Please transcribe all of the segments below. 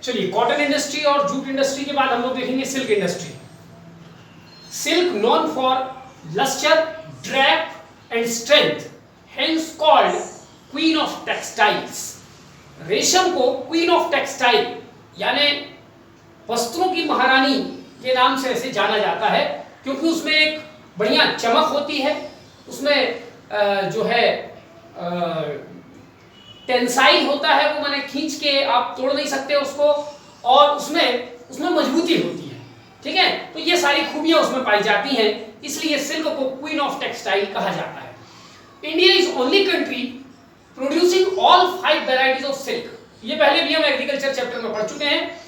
चलिए, cotton industry और jute industry के बाद हम लोग देखेंगे silk industry. Silk known for lustre, drape and strength, hence called queen of textiles. रेशम को क्वीन ऑफ टेक्सटाइल यानी वस्त्रों की महारानी के नाम से ऐसे जाना जाता है, क्योंकि उसमें एक बढ़िया चमक होती है, उसमें जो है टेंसाइल होता है, वो माने खींच के आप तोड़ नहीं सकते उसको, और उसमें मजबूती होती है। ठीक है, तो ये सारी खूबियां उसमें पाई जाती हैं, इसलिए सिल्क को क्वीन ऑफ टेक्सटाइल कहा जाता है। India is only country producing all 5 varieties of silk. ये पहले भी हम एग्रीकल्चर चैप्टर में पढ़ चुके हैं।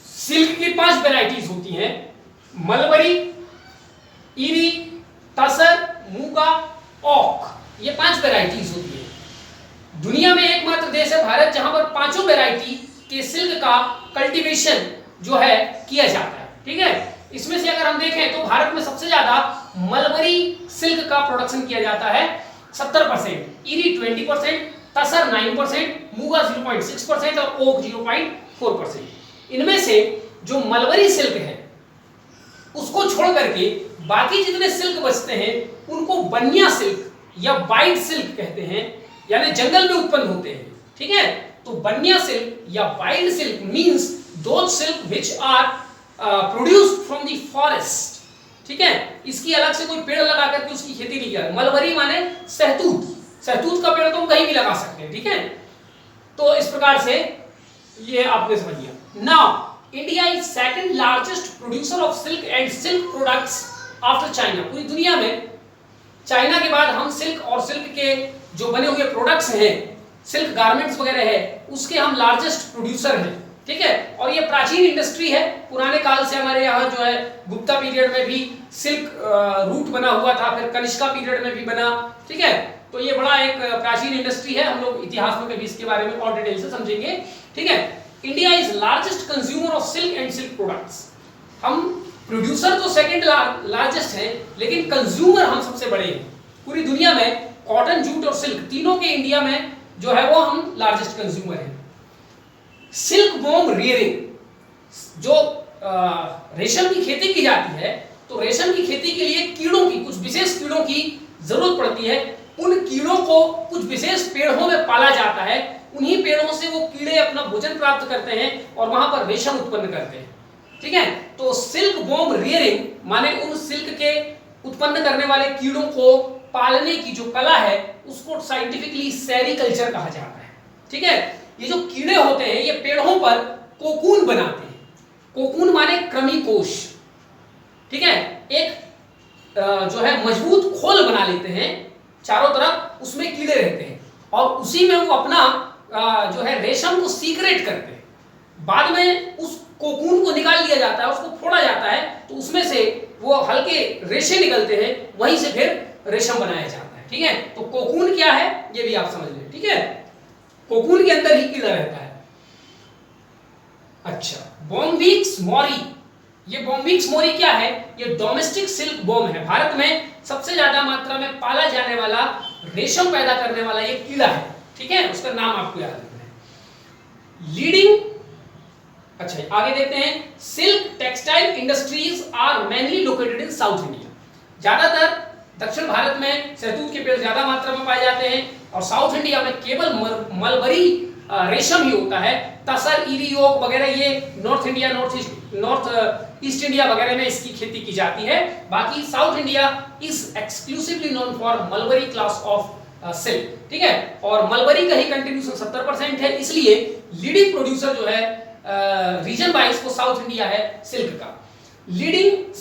सिल्क की 5 वेराइटीज होती हैं, मलबरी, इरी, तसर, मूंगा, ओक, ये 5 वेराइटीज होती है। दुनिया में एकमात्र देश है भारत जहां पर 5 वेराइटी के सिल्क का कल्टीवेशन जो है किया जाता है। ठीक है, इसमें से अगर हम देखें तो भारत में सबसे ज्यादा मलबरी सिल्क का प्रोडक्शन किया जाता है 70%, इरी 20%, तसर 9%, मूंगा 0.6% और ओक 0.4%। इनमें से जो मलबरी सिल्क है उसको छोड़ करके बाकी जितने सिल्क बचते हैं उनको बनिया सिल्क या वाइट सिल्क कहते हैं, यानी जंगल में उत्पन्न होते हैं। ठीक है, तो बनिया सिल्क या wild silk means those silk which are produced from the forest. ठीक है, इसकी अलग से कोई पेड़ लगा करके उसकी खेती नहीं किया। मलबरी माने सहतूत, सहतूत का पेड़ तो हम कहीं भी लगा सकते हैं। ठीक है, तो इस प्रकार से ये आपने समझ लिया। Now India is second largest producer of silk and silk products after China. पूरी दुनिया में चाइना के बाद हम सिल्क और सिल्क के जो बने हुए प्रोडक्ट्स हैं, सिल्क गारमेंट्स वगैरह है, उसके हम लार्जेस्ट प्रोड्यूसर हैं। ठीक है, और ये प्राचीन इंडस्ट्री है। पुराने काल से हमारे यहाँ जो है गुप्ता पीरियड में भी सिल्क रूट बना हुआ था, फिर कनिष्का पीरियड में भी बना। ठीक है, तो ये बड़ा एक प्राचीन इंडस्ट्री है। हम लोग इतिहास में कभी इसके बारे में और डिटेल से समझेंगे। ठीक है, India is largest consumer of silk and silk products. हम प्रोड्यूसर तो सेकंड लार्जेस्ट है, लेकिन कंज्यूमर हम सबसे बड़े हैं। पूरी दुनिया में कॉटन, जूट और सिल्क तीनों के इंडिया में जो है वो हम लार्जेस्ट कंज्यूमर हैं। सिल्क वॉर्म रियरिंग, जो रेशम की खेती की जाती है, तो रेशम की खेती के लिए कीड़ों की, कुछ विशेष कीड़ों की जरूरत पड़ती है। उन कीड़ों को कुछ विशेष पेड़ों में पाला जाता है, उन्हीं पेड़ों से वो कीड़े अपना भोजन प्राप्त करते हैं और वहां पर रेशम उत्पन्न करते हैं। ठीक है, तो सिल्क वॉर्म रियरिंग माने उन सिल्क के उत्पन्न करने वाले कीड़ों को पालने की जो कला है उसको साइंटिफिकली सेरीकल्चर कहा जाता है। ठीक है, ये जो कीड़े होते हैं ये पेड़ों पर कोकून बनाते हैं। कोकून माने कृमि कोश। ठीक है, एक जो है मजबूत खोल बना लेते हैं चारों तरफ, उसमें कीड़े रहते हैं और उसी में वो अपना जो है रेशम को सीक्रेट करते हैं। बाद में उस कोकून को निकाल लिया जाता है, उसको फोड़ा जाता है, तो उसमें से वो हल्के रेशे निकलते हैं, वहीं से फिर रेशम बनाया जाता है। ठीक है, तो कोकून क्या है ये भी आप समझ लें। ठीक है, कोकून के अंदर ही कीड़ा रहता है। अच्छा, बॉम्बिक्स मोरी, ये बॉम्बिक्स मोरी क्या है? ये डोमेस्टिक सिल्क बॉम है। भारत में सबसे ज्यादा मात्रा में पाला जाने वाला, रेशम पैदा करने वाला ये कीड़ा है। ठीक है, उसका नाम आपको याद रखना है। लीडिंग, अच्छा आगे देखते हैं। Silk textile industries are mainly located in South India. ज्यादातर दक्षिण भारत में सहतूत के पेड़ ज्यादा मात्रा में पाए जाते हैं और साउथ इंडिया में केवल मलबरी रेशम ही होता है। तसर, इरी, ओक वगैरह ये north India, north east India वगैरह में इसकी खेती की जाती है। बाकी south India is exclusively known for mulberry class of silk. ठीक है, और मलबरी का ही कंट्रीब्यूशन 70% है, इसलिए लीडिंग प्रोड्यूसर जो है रीजन वाइज वो साउथ इंडिया है सिल्क का। लीडिंग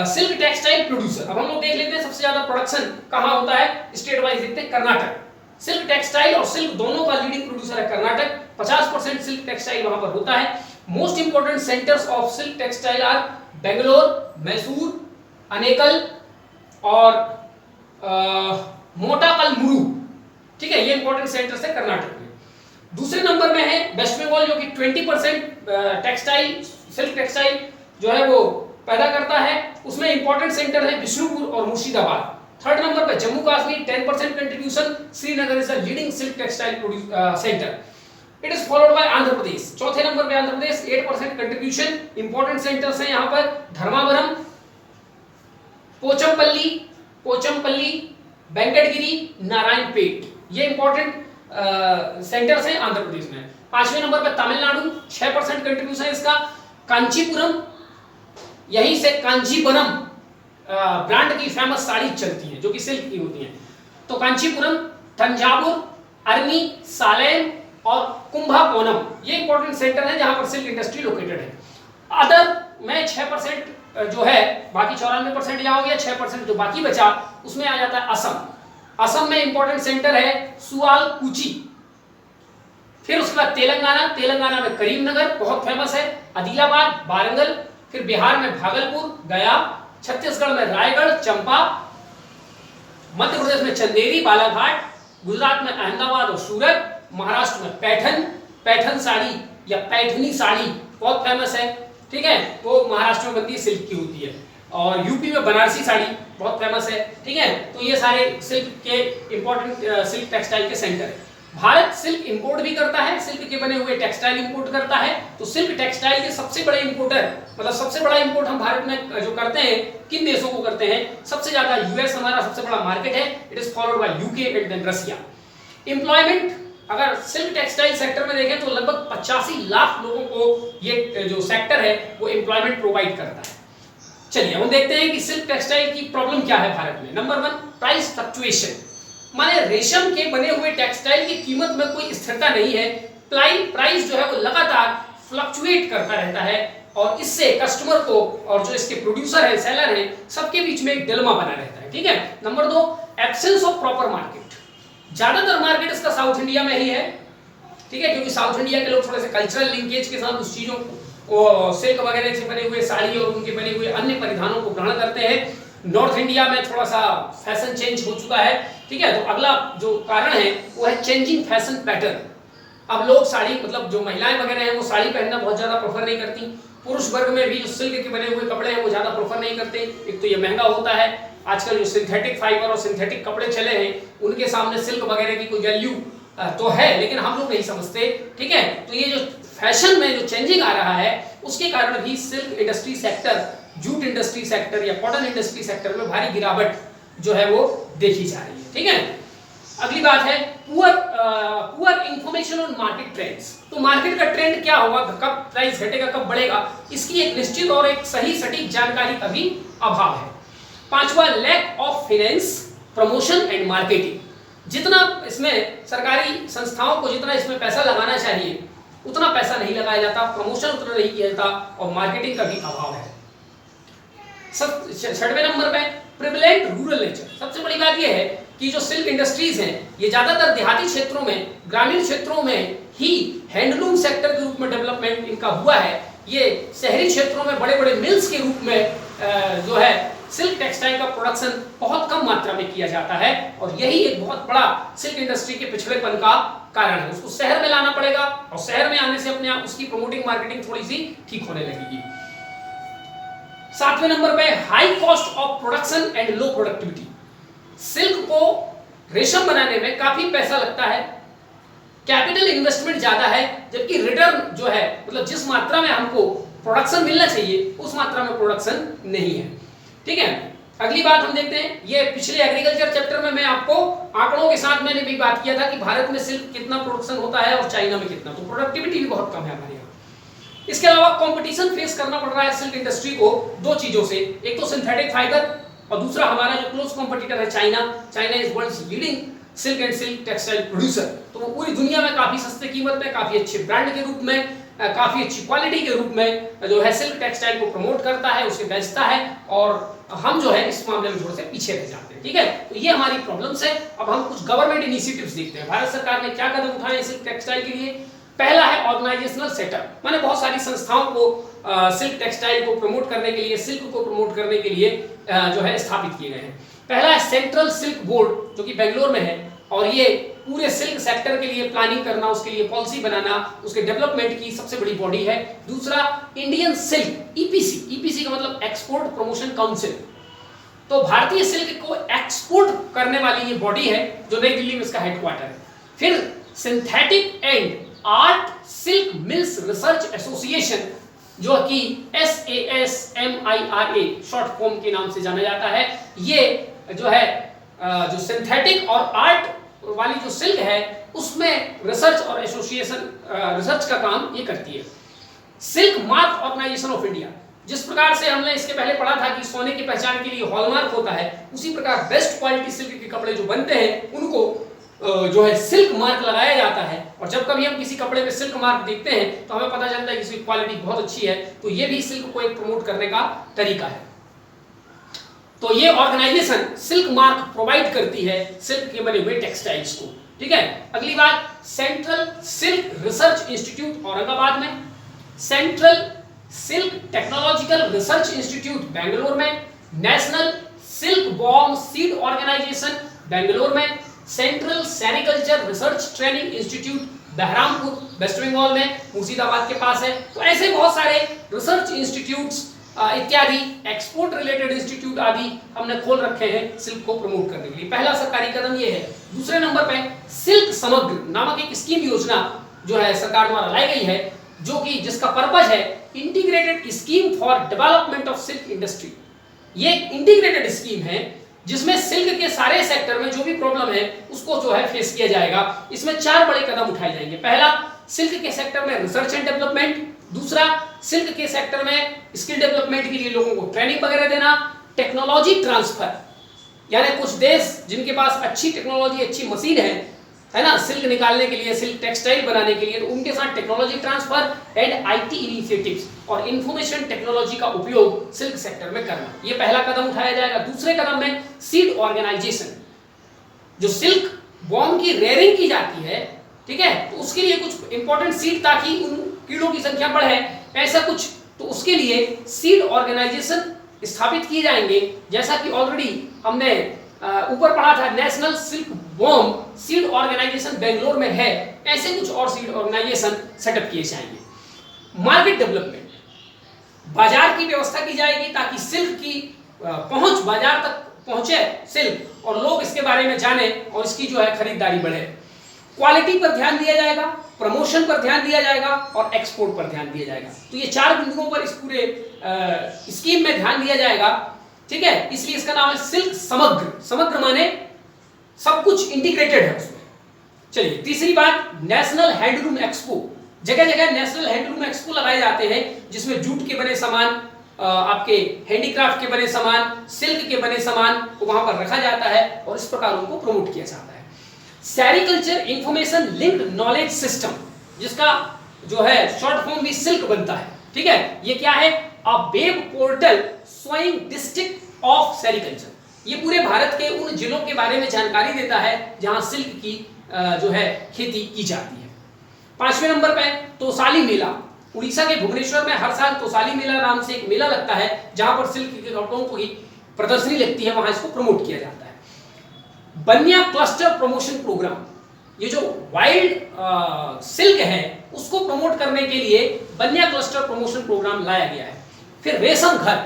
सिल्क टेक्सटाइल प्रोड्यूसर, अब हम लोग देख लेते हैं सबसे ज्यादा प्रोडक्शन कहां होता है। स्टेट वाइज देखते हैं। कर्नाटक, सिल्क टेक्सटाइल और सिल्क दोनों का लीडिंग प्रोड्यूसर है कर्नाटक। 50% सिल्क टेक्सटाइल वहां पर होता है। Most important centres of silk textile are Bangalore, Mysore, Anekal और मोटाकलमुरु। ठीक है, ये इंपॉर्टेंट सेंटर्स है कर्नाटक में। दूसरे नंबर में है वेस्ट बंगाल, जो कि 20% टेक्सटाइल, सिल्क टेक्सटाइल जो है वो पैदा करता है। उसमें इंपॉर्टेंट सेंटर है बिष्णुपुर और मुर्शिदाबाद। थर्ड नंबर पे Jammu Kashmir 10% contribution. Srinagar is the leading silk textile centre. It is followed by Andhra Pradesh. चौथे नंबर पे Andhra Pradesh 8% contribution. Important centres हैं यहाँ पर धर्मावरम, पोचमपल्ली, वेंकटगिरी, नारायणपेट, ये इंपॉर्टेंट सेंटर्स हैं आंध्र प्रदेश में। पांचवें नंबर पे तमिलनाडु 6% कंट्रीब्यूशन है इसका। कांचीपुरम, यहीं से कांचीपुरम ब्रांड की फेमस साड़ी चलती है जो कि सिल्क की होती है। तो कांचीपुरम, तंजावुर, अरनी, सालेम और कुंभाकोणम, ये इंपॉर्टेंट सेंटर है जहां पर सिल्क इंडस्ट्री लोकेटेड है। अदर में 6% जो है, बाकी 94% यहाँ हो गया, 6% जो बाकी बचा उसमें आ जाता है असम। असम में इंपॉर्टेंट सेंटर है सुआलकुची। फिर उसके बाद तेलंगाना में करीमनगर बहुत फेमस है, आदिलाबाद, वारंगल, फिर बिहार में भागलपुर, गया, छत्तीसगढ़ में रायगढ़, चंपा, मध्य प्रदेश में चंदेरी, बालाघाट, गुजरात में अहमदाबाद और सूरत, महाराष्ट्र में पैठन साड़ी या पैठनी साड़ी बहुत फेमस है, ठीक है, वो महाराष्ट्र में बनती है, सिल्क की होती है। और यूपी में बनारसी साड़ी बहुत फेमस है, ठीक है। तो ये सारे सिल्क के इंपॉर्टेंट सिल्क टेक्सटाइल के सेंटर है। भारत सिल्क इंपोर्ट भी करता है, सिल्क के बने हुए टेक्सटाइल इंपोर्ट करता है। तो सिल्क टेक्सटाइल के सबसे बड़े इंपोर्टर, मतलब सबसे बड़ा इंपोर्ट हम भारत में जो करते हैं, किन देशों को करते हैं? सबसे ज्यादा यूएस हमारा सबसे बड़ा मार्केट है, it is followed by UK and then Russia. Employment, अगर सिल्क टेक्सटाइल सेक्टर में देखें तो लगभग 85 लाख लोगों को ये जो सेक्टर है वो एम्प्लॉयमेंट प्रोवाइड करता है। चलिए हम देखते हैं कि सिल्क टेक्सटाइल की प्रॉब्लम क्या है भारत में। नंबर 1, प्राइस फ्लक्चुएशन, माने रेशम के बने हुए टेक्सटाइल की कीमत में कोई स्थिरता नहीं है। प्राइस जो है वो लगातार फ्लक्चुएट करता रहता है और इससे कस्टमर को और जो इसके प्रोड्यूसर है, सेलर है, सबके बीच में एक डिलेमा बना रहता है, ठीक है। Number 2, absence of proper market, ज्यादातर मार्केट इसका साउथ इंडिया में ही है, ठीक है, क्योंकि साउथ इंडिया के लोग थोड़े से कल्चरल लिंकेज के साथ उस चीजों को, सिल्क वगैरह से बने हुए साड़ी और उनके बने हुए अन्य परिधानों को ग्रहण करते हैं। नॉर्थ इंडिया में थोड़ा सा फैशन चेंज हो चुका है, ठीक है। तो अगला जो कारण है वो है चेंजिंग फैशन पैटर्न। अब लोग साड़ी, मतलब जो महिलाएं वगैरह हैं वो साड़ी पहनना बहुत ज्यादा प्रेफर नहीं करती। पुरुष वर्ग में भी जो सिल्क के बने हुए कपड़े हैं वो ज्यादा प्रेफर नहीं करते। एक तो ये महंगा होता है, आजकल जो सिंथेटिक फाइबर और सिंथेटिक कपड़े चले हैं उनके सामने सिल्क वगैरह की कोई वैल्यू तो है, लेकिन हम लोग नहीं समझते, ठीक है। तो ये जो फैशन में जो चेंजिंग आ रहा है उसके कारण भी silk industry sector, jute industry sector या कॉटन इंडस्ट्री सेक्टर में भारी गिरावट जो है वो देखी जा रही है, ठीक है। अगली बात है poor information on market trends. तो मार्केट का ट्रेंड क्या होगा, कब प्राइस घटेगा, कब बढ़ेगा, इसकी एक निश्चित और एक सही सटीक जानकारी का भी अभाव है। 5वां, lack of finance, promotion and marketing. जितना इसमें सरकारी संस्थाओं को जितना इसमें पैसा लगाना चाहिए उतना पैसा नहीं लगाया जाता, प्रमोशन उतना नहीं किया जाता और मार्केटिंग का भी अभाव है। 6वें नंबर पे प्रिविलेंट रूरल नेचर। सबसे बड़ी बात यह है कि जो सिल्क इंडस्ट्रीज हैं ये ज्यादातर देहाती क्षेत्रों में, ग्रामीण क्षेत्रों में ही हैंडलूम सेक्टर के रूप में डेवलपमेंट इनका हुआ है। ये शहरी क्षेत्रों में बड़े बड़े मिल्स के रूप में जो है सिल्क टेक्सटाइल का प्रोडक्शन बहुत कम मात्रा में किया जाता है और यही एक बहुत बड़ा सिल्क इंडस्ट्री के पिछड़ेपन का कारण है। उसको शहर में लाना पड़ेगा और शहर में आने से अपने आप उसकी प्रमोटिंग मार्केटिंग थोड़ी सी ठीक होने लगेगी। 7वें नंबर पे high cost of production and low productivity. Silk को रेशम बनाने में काफी पैसा लगता है, कैपिटल इन्वेस्टमेंट ज्यादा है, जबकि रिटर्न जो है, मतलब जिस मात्रा में हमको प्रोडक्शन मिलना चाहिए उस मात्रा में प्रोडक्शन नहीं है, ठीक है। अगली बात हम देखते हैं, ये पिछले एग्रीकल्चर चैप्टर में मैं आपको आंकड़ों के साथ मैंने भी बात किया था कि भारत में सिल्क कितना प्रोडक्शन होता है और चाइना में कितना, तो प्रोडक्टिविटी भी बहुत कम है हमारे यहाँ। इसके अलावा कंपटीशन फेस करना पड़ रहा है सिल्क इंडस्ट्री को दो चीजों से, एक तो सिंथेटिक फाइबर और दूसरा हमारा जो क्लोज कॉम्पिटिटर है China is world's leading silk and silk textile producer. तो वो पूरी दुनिया में काफी सस्ते कीमत में, काफी अच्छे ब्रांड के रूप में, काफी अच्छी क्वालिटी के रूप में जो है सिल्क टेक्सटाइल को प्रमोट करता है, उसे बेचता है और हम जो है इस मामले में थोड़े से पीछे रह जाते हैं, ठीक है। तो ये हमारी प्रॉब्लम्स है। अब हम कुछ गवर्नमेंट इनिशिएटिव्स देखते हैं, भारत सरकार ने क्या कदम उठाए हैं सिल्क टेक्सटाइल के लिए। पहला है ऑर्गेनाइजेशनल सेटअप, माने बहुत सारी संस्थाओं को सिल्क टेक्सटाइल को प्रमोट करने के लिए, सिल्क को प्रमोट करने के लिए जो है स्थापित किए गए हैं। पहला है सेंट्रल सिल्क बोर्ड जो कि बेंगलोर में है और ये पूरे सिल्क सेक्टर के लिए प्लानिंग करना, उसके लिए पॉलिसी बनाना, उसके डेवलपमेंट की सबसे बड़ी बॉडी है। दूसरा इंडियन सिल्क ईपीसी का मतलब एक्सपोर्ट प्रमोशन काउंसिल, तो भारतीय सिल्क को एक्सपोर्ट करने वाली ये बॉडी है जो नई दिल्ली में इसका हेडक्वार्टर है। फिर synthetic and art silk mills research association, जो कि SASMIRA शॉर्ट फॉर्म के नाम से जाना जाता है, ये जो है जो सिंथेटिक और आर्ट वाली जो सिल्क है उसमें रिसर्च और एसोसिएशन रिसर्च का काम ये करती है। Silk mark organisation of India, जिस प्रकार से हमने इसके पहले पढ़ा था कि सोने की पहचान के लिए हॉलमार्क होता है, उसी प्रकार बेस्ट क्वालिटी सिल्क के कपड़े जो बनते हैं उनको जो है सिल्क मार्क लगाया जाता है। और जब कभी हम किसी कपड़े पे सिल्क मार्क देखते हैं तो हमें पता चलता है कि इसकी क्वालिटी बहुत अच्छी है, तो ये भी सिल्क को एक प्रमोट करने का तरीका है। तो ये ऑर्गेनाइजेशन सिल्क मार्क प्रोवाइड करती है सिल्क के बने हुए टेक्सटाइल्स को। ठीक है, अगली बात, central silk research institute Aurangabad में, central silk technological research institute Bangalore में, national silkworm seed organisation Bangalore में, central sericulture research training institute Berhampore West Bengal में, मुर्शिदाबाद के पास है। तो ऐसे बहुत सारे रिसर्च इंस्टीट्यूट्स इत्यादि, एक्सपोर्ट रिलेटेड इंस्टीट्यूट आदि हमने खोल रखे हैं सिल्क को प्रमोट करने के लिए। पहला सरकारी कदम ये है। दूसरे नंबर पे सिल्क समग्र नामक एक स्कीम योजना जो है सरकार द्वारा लाई गई है, जो कि जिसका पर्पज है integrated scheme for development of silk industry. ये एक इंटीग्रेटेड स्कीम है जिसमें सिल्क के सारे सेक्टर में जो भी प्रॉब्लम है उसको जो है फेस किया जाएगा। इसमें 4 बड़े कदम उठाए जाएंगे। पहला, सिल्क के सेक्टर में रिसर्च एंड डेवलपमेंट। दूसरा, सिल्क के सेक्टर में स्किल डेवलपमेंट के लिए लोगों को ट्रेनिंग वगैरह देना। टेक्नोलॉजी ट्रांसफर, यानी कुछ देश जिनके पास अच्छी टेक्नोलॉजी, अच्छी मशीन है ना, सिल्क निकालने के लिए, सिल्क टेक्सटाइल बनाने के लिए, तो उनके साथ technology transfer and IT initiatives और इंफॉर्मेशन टेक्नोलॉजी का उपयोग सिल्क सेक्टर में करना, ये पहला कदम उठाया जाएगा। दूसरे कदम में सीड ऑर्गेनाइजेशन, जो सिल्क बॉम की रेयरिंग की जाती है, ठीक है, तो उसके लिए कुछ इंपॉर्टेंट सीड, ताकि उन कीड़ों की संख्या बढ़े, ऐसा कुछ, तो उसके लिए सीड ऑर्गेनाइजेशन स्थापित किए जाएंगे। जैसा कि ऑलरेडी हमने ऊपर पढ़ा था, national silkworm seed organisation Bangalore में है, ऐसे कुछ और सीड ऑर्गेनाइजेशन सेटअप किए जाएंगे। मार्केट डेवलपमेंट, बाजार की व्यवस्था की जाएगी ताकि सिल्क की पहुंच, बाजार तक पहुंचे सिल्क और लोग इसके बारे में जाने और इसकी जो है खरीदारी बढ़े। क्वालिटी पर ध्यान दिया जाएगा, प्रमोशन पर ध्यान दिया जाएगा और एक्सपोर्ट पर ध्यान दिया जाएगा। तो ये 4 बिंदुओं पर इस पूरे स्कीम में ध्यान दिया जाएगा। ठीक है, इसलिए इसका नाम है सिल्क समग्र। समग्र माने सब कुछ इंटीग्रेटेड है उसमें। चलिए, तीसरी बात, नेशनल हैंडलूम एक्सपो। जगह जगह नेशनल हैंडलूम एक्सपो लगाए जाते हैं, जिसमें जूट के बने सामान, आपके हैंडीक्राफ्ट के बने सामान, सिल्क के बने सामान को वहां पर रखा जाता है और इस प्रकार उनको प्रमोट किया जाता है। Sericulture information linked knowledge system, जिसका जो है शॉर्ट फॉर्म भी सिल्क बनता है। ठीक है, ये क्या है? A web portal showing district of sericulture. ये पूरे भारत के उन जिलों के बारे में जानकारी देता है जहां सिल्क की जो है खेती की जाती है। 5वें नंबर पे तोसाली मेला। उड़ीसा के भुवनेश्वर में हर साल तोसाली मेला नाम से एक मेला लगता है, जहां पर सिल्क के कपड़ों की प्रदर्शनी लगती है, वहां इसको प्रमोट किया जाता है। बनिया क्लस्टर प्रमोशन प्रोग्राम, ये जो वाइल्ड सिल्क है उसको प्रमोट करने के लिए बनिया क्लस्टर प्रमोशन प्रोग्राम लाया गया है। फिर रेशम घर,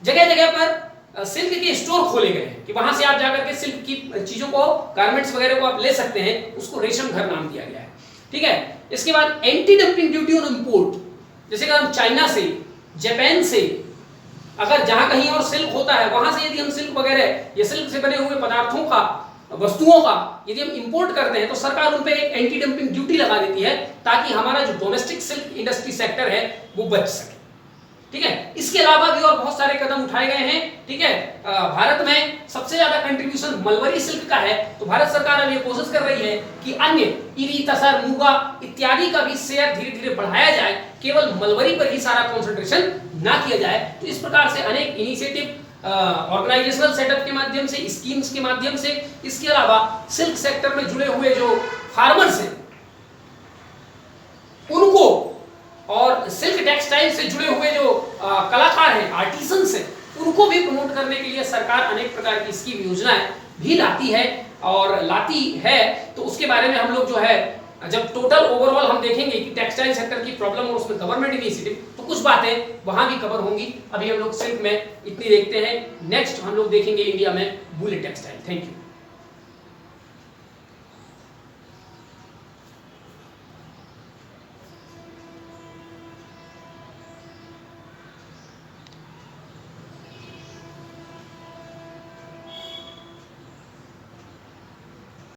जगह जगह पर सिल्क के स्टोर खोले गए हैं कि वहां से आप जाकर के सिल्क की चीजों को, गारमेंट्स वगैरह को आप ले सकते हैं, उसको रेशम घर नाम दिया गया है। ठीक है, इसके बाद anti dumping duty on import, जैसे कि हम चाइना से, जापान से, अगर जहां कहीं और सिल्क होता है वहां से यदि हम सिल्क वगैरह या सिल्क से बने हुए पदार्थों का, वस्तुओं का यदि हम इंपोर्ट करते हैं तो सरकार उन पे एक एंटी डंपिंग ड्यूटी लगा देती है, ताकि हमारा जो डोमेस्टिक सिल्क इंडस्ट्री सेक्टर है वो बच सके। ठीक है, इसके अलावा भी और बहुत सारे कदम उठाए गए हैं। ठीक है, भारत में सबसे ज्यादा कंट्रीब्यूशन मलबरी सिल्क का है, तो भारत सरकार अब ये कोशिश कर रही है कि अन्य इरी, तसर, मूंगा इत्यादि का भी शेयर धीरे धीरे बढ़ाया जाए, केवल मलबरी पर ही सारा कॉन्सेंट्रेशन ना किया जाए। तो इस प्रकार से अनेक इनिशिएटिव ऑर्गेनाइजेशनल सेटअप के माध्यम से, स्कीम्स के माध्यम से, इसके अलावा सिल्क सेक्टर में जुड़े हुए जो फार्मर्स हैं उनको, और सिल्क टेक्सटाइल से जुड़े हुए जो कलाकार हैं, आर्टिसंस हैं, उनको भी प्रमोट करने के लिए सरकार अनेक प्रकार की स्कीम योजनाएं भी लाती है और लाती है। तो उसके बारे में हम लोग जो है, जब टोटल ओवरऑल हम देखेंगे कि टेक्सटाइल सेक्टर की प्रॉब्लम और उसमें गवर्नमेंट इनिशिएटिव, तो कुछ बातें वहां भी कवर होंगी। अभी हम लोग सिल्क में इतनी देखते हैं, नेक्स्ट हम लोग देखेंगे इंडिया में वूलन टेक्सटाइल। Thank you.